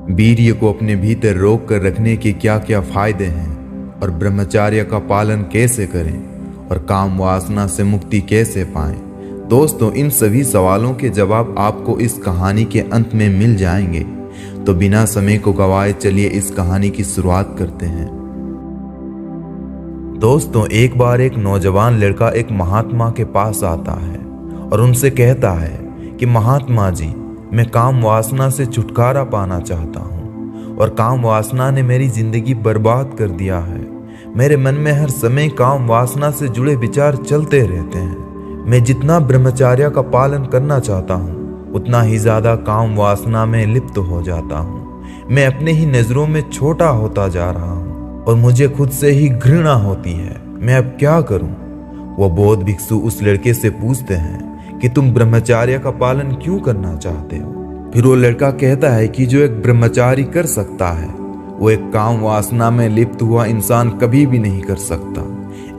वीर्य को अपने भीतर रोक कर रखने के क्या क्या फायदे हैं और ब्रह्मचर्य का पालन कैसे करें और काम वासना से मुक्ति कैसे पाएं। दोस्तों, इन सभी सवालों के जवाब आपको इस कहानी के अंत में मिल जाएंगे। तो बिना समय को गवाए चलिए इस कहानी की शुरुआत करते हैं। दोस्तों, एक बार एक नौजवान लड़का एक महात्मा के पास आता है और उनसे कहता है कि महात्मा जी, मैं काम वासना से छुटकारा पाना चाहता हूँ और काम वासना ने मेरी जिंदगी बर्बाद कर दिया है। मेरे मन में हर समय काम वासना से जुड़े विचार चलते रहते हैं। मैं जितना ब्रह्मचर्य का पालन करना चाहता हूँ उतना ही ज्यादा काम वासना में लिप्त हो जाता हूँ। मैं अपने ही नजरों में छोटा होता जा रहा हूँ और मुझे खुद से ही घृणा होती है। मैं अब क्या करूँ? वो बौद्ध भिक्षु उस लड़के से पूछते हैं कि तुम ब्रह्मचर्य का पालन क्यों करना चाहते हो? फिर वो लड़का कहता है कि जो एक ब्रह्मचारी कर सकता है वो एक काम वासना में लिप्त हुआ इंसान कभी भी नहीं कर सकता।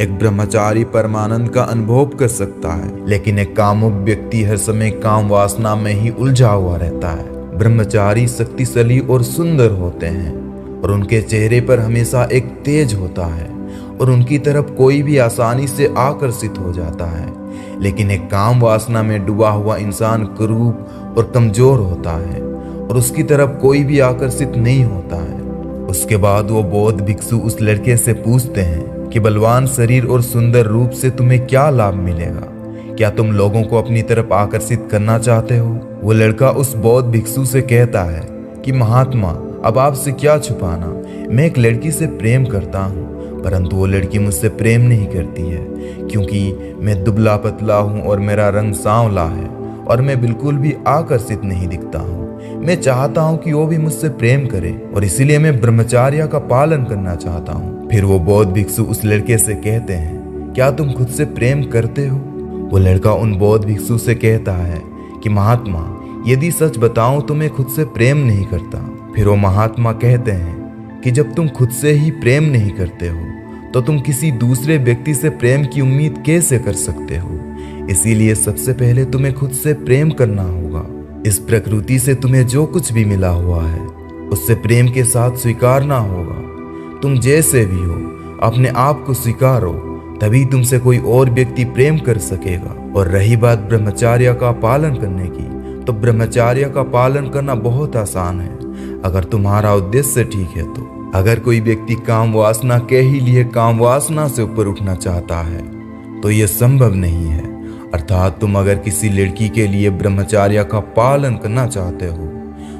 एक ब्रह्मचारी परमानंद का अनुभव कर सकता है, लेकिन एक कामुक व्यक्ति हर समय काम वासना में ही उलझा हुआ रहता है। ब्रह्मचारी शक्तिशाली और सुंदर होते हैं और उनके चेहरे पर हमेशा एक तेज होता है और उनकी तरफ कोई भी आसानी से आकर्षित हो जाता है। लेकिन एक काम वासना में डूबा हुआ इंसान कुरूप और कमजोर होता है और उसकी तरफ कोई भी आकर्षित नहीं होता है। उसके बाद वो बौद्ध भिक्षु उस लड़के से पूछते हैं कि बलवान शरीर और सुंदर रूप से तुम्हें क्या लाभ मिलेगा? क्या तुम लोगों को अपनी तरफ आकर्षित करना चाहते हो? वो लड़का उस बौद्ध भिक्षु से कहता है कि महात्मा, अब आपसे क्या छुपाना, मैं एक लड़की से प्रेम करता हूँ, परंतु वो लड़की मुझसे प्रेम नहीं करती है क्योंकि मैं दुबला पतला हूँ और मेरा रंग सांवला है और मैं बिल्कुल भी आकर्षित नहीं दिखता हूँ। मैं चाहता हूँ कि वो भी मुझसे प्रेम करे और इसीलिए मैं ब्रह्मचर्य का पालन करना चाहता हूँ। फिर वो बौद्ध भिक्षु उस लड़के से कहते हैं, क्या तुम खुद से प्रेम करते हो? वो लड़का उन बौद्ध भिक्षु से कहता है कि महात्मा, यदि सच बताऊं तो मैं खुद से प्रेम नहीं करता। फिर वो महात्मा कहते हैं कि जब तुम खुद से ही प्रेम नहीं करते हो तो तुम किसी दूसरे व्यक्ति से प्रेम की उम्मीद कैसे कर सकते हो? इसीलिए सबसे पहले तुम्हें खुद से प्रेम करना होगा। इस प्रकृति से तुम्हें जो कुछ भी मिला हुआ है उससे प्रेम के साथ स्वीकारना होगा। तुम जैसे भी हो अपने आप को स्वीकारो, तभी तुमसे कोई और व्यक्ति प्रेम कर सकेगा। और रही बात ब्रह्मचर्य का पालन करने की, तो ब्रह्मचर्य का पालन करना बहुत आसान है अगर तुम्हारा उद्देश्य ठीक है तो। अगर कोई व्यक्ति काम वासना के ही लिए काम वासना से ऊपर उठना चाहता है तो यह संभव नहीं है। अर्थात तुम अगर किसी लड़की के लिए ब्रह्मचर्य का पालन करना चाहते हो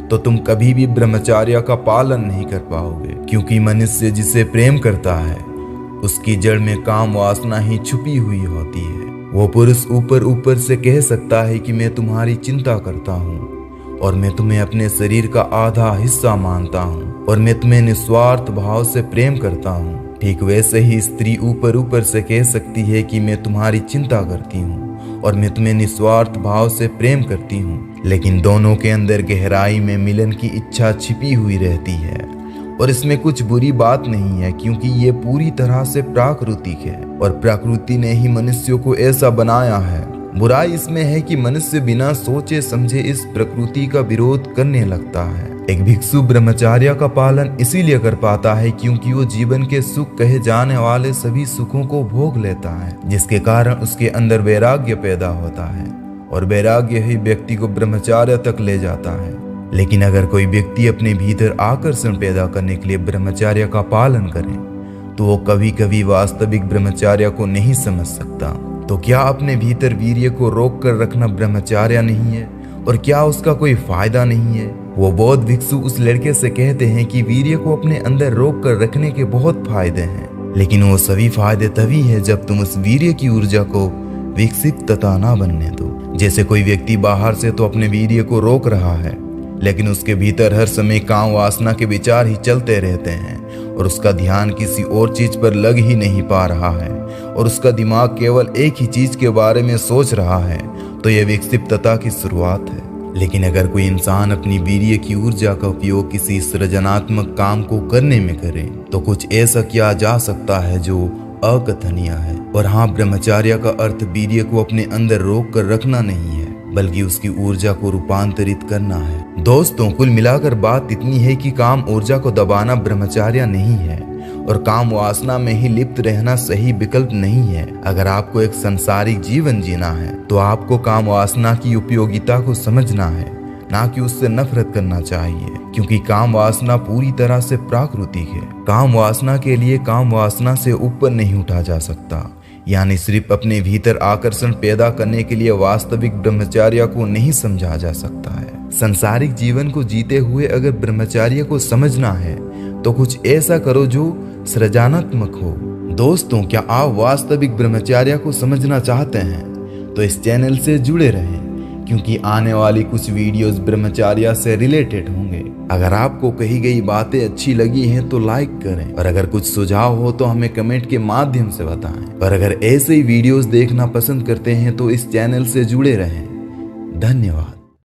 तो तुम कभी भी ब्रह्मचर्य का पालन नहीं कर पाओगे, क्योंकि मनुष्य जिसे प्रेम करता है उसकी जड़ में काम वासना ही छुपी हुई होती है। वो पुरुष ऊपर ऊपर से कह सकता है कि मैं तुम्हारी चिंता करता हूँ और मैं तुम्हें अपने शरीर का आधा हिस्सा मानता हूँ और मैं तुम्हें निस्वार्थ भाव से प्रेम करता हूँ। ठीक वैसे ही स्त्री ऊपर ऊपर से कह सकती है कि मैं तुम्हारी चिंता करती हूँ और मैं तुम्हें निस्वार्थ भाव से प्रेम करती हूँ, लेकिन दोनों के अंदर गहराई में मिलन की इच्छा छिपी हुई रहती है और इसमें कुछ बुरी बात नहीं है, क्योंकि ये पूरी तरह से प्राकृतिक है और प्रकृति ने ही मनुष्यों को ऐसा बनाया है। बुराई इसमें है कि मनुष्य बिना सोचे समझे इस प्रकृति का विरोध करने लगता है। एक भिक्षु ब्रह्मचर्य का पालन इसीलिए कर पाता है क्योंकि वो जीवन के सुख कहे जाने वाले सभी सुखों को भोग लेता है, जिसके कारण उसके अंदर वैराग्य पैदा होता है और वैराग्य ही व्यक्ति को ब्रह्मचर्य तक ले जाता है। लेकिन अगर कोई व्यक्ति अपने भीतर आकर्षण पैदा करने के लिए ब्रह्मचर्य का पालन करे तो वो कभी कभी वास्तविक ब्रह्मचर्य को नहीं समझ सकता। तो क्या अपने भीतर वीर्य को रोक कर रखना ब्रह्मचर्य नहीं है और क्या उसका कोई फायदा नहीं है? वो बौद्ध भिक्षु उस लड़के से कहते हैं कि वीर्य को अपने अंदर रोक कर रखने के बहुत फायदे हैं, लेकिन वो सभी फायदे तभी है जब तुम उस वीर्य की ऊर्जा को विकसित तथा ना बनने दो। जैसे कोई व्यक्ति बाहर से तो अपने वीर्य को रोक रहा है, लेकिन उसके भीतर हर समय काम वासना के विचार ही चलते रहते हैं और उसका ध्यान किसी और चीज पर लग ही नहीं पा रहा है और उसका दिमाग केवल एक ही चीज के बारे में सोच रहा है, तो यह विक्षिप्तता की शुरुआत है। लेकिन अगर कोई इंसान अपनी वीर्य की ऊर्जा का उपयोग किसी सृजनात्मक काम को करने में करे तो कुछ ऐसा किया जा सकता है जो अकथनीय है। और हाँ, ब्रह्मचर्य का अर्थ वीर्य को अपने अंदर रोक कर रखना नहीं है, बल्कि उसकी ऊर्जा को रूपांतरित करना है। दोस्तों, कुल मिलाकर बात इतनी है कि काम ऊर्जा को दबाना ब्रह्मचर्य नहीं है और काम वासना में ही लिप्त रहना सही विकल्प नहीं है। अगर आपको एक सांसारिक जीवन जीना है तो आपको काम वासना की उपयोगिता को समझना है, ना कि उससे नफरत करना चाहिए, क्योंकि काम वासना पूरी तरह से प्राकृतिक है। काम वासना के लिए काम वासना से ऊपर नहीं उठा जा सकता, यानी सिर्फ अपने भीतर आकर्षण पैदा करने के लिए वास्तविक ब्रह्मचर्य को नहीं समझा जा सकता है। संसारिक जीवन को जीते हुए अगर ब्रह्मचर्य को समझना है तो कुछ ऐसा करो जो सृजनात्मक हो। दोस्तों, क्या आप वास्तविक ब्रह्मचर्य को समझना चाहते हैं तो इस चैनल से जुड़े रहें, क्योंकि आने वाली कुछ वीडियोस ब्रह्मचर्य से रिलेटेड होंगे। अगर आपको कही गई बातें अच्छी लगी हैं तो लाइक करें, और अगर कुछ सुझाव हो तो हमें कमेंट के माध्यम से बताएं। और अगर ऐसे ही वीडियोस देखना पसंद करते हैं तो इस चैनल से जुड़े रहें। धन्यवाद।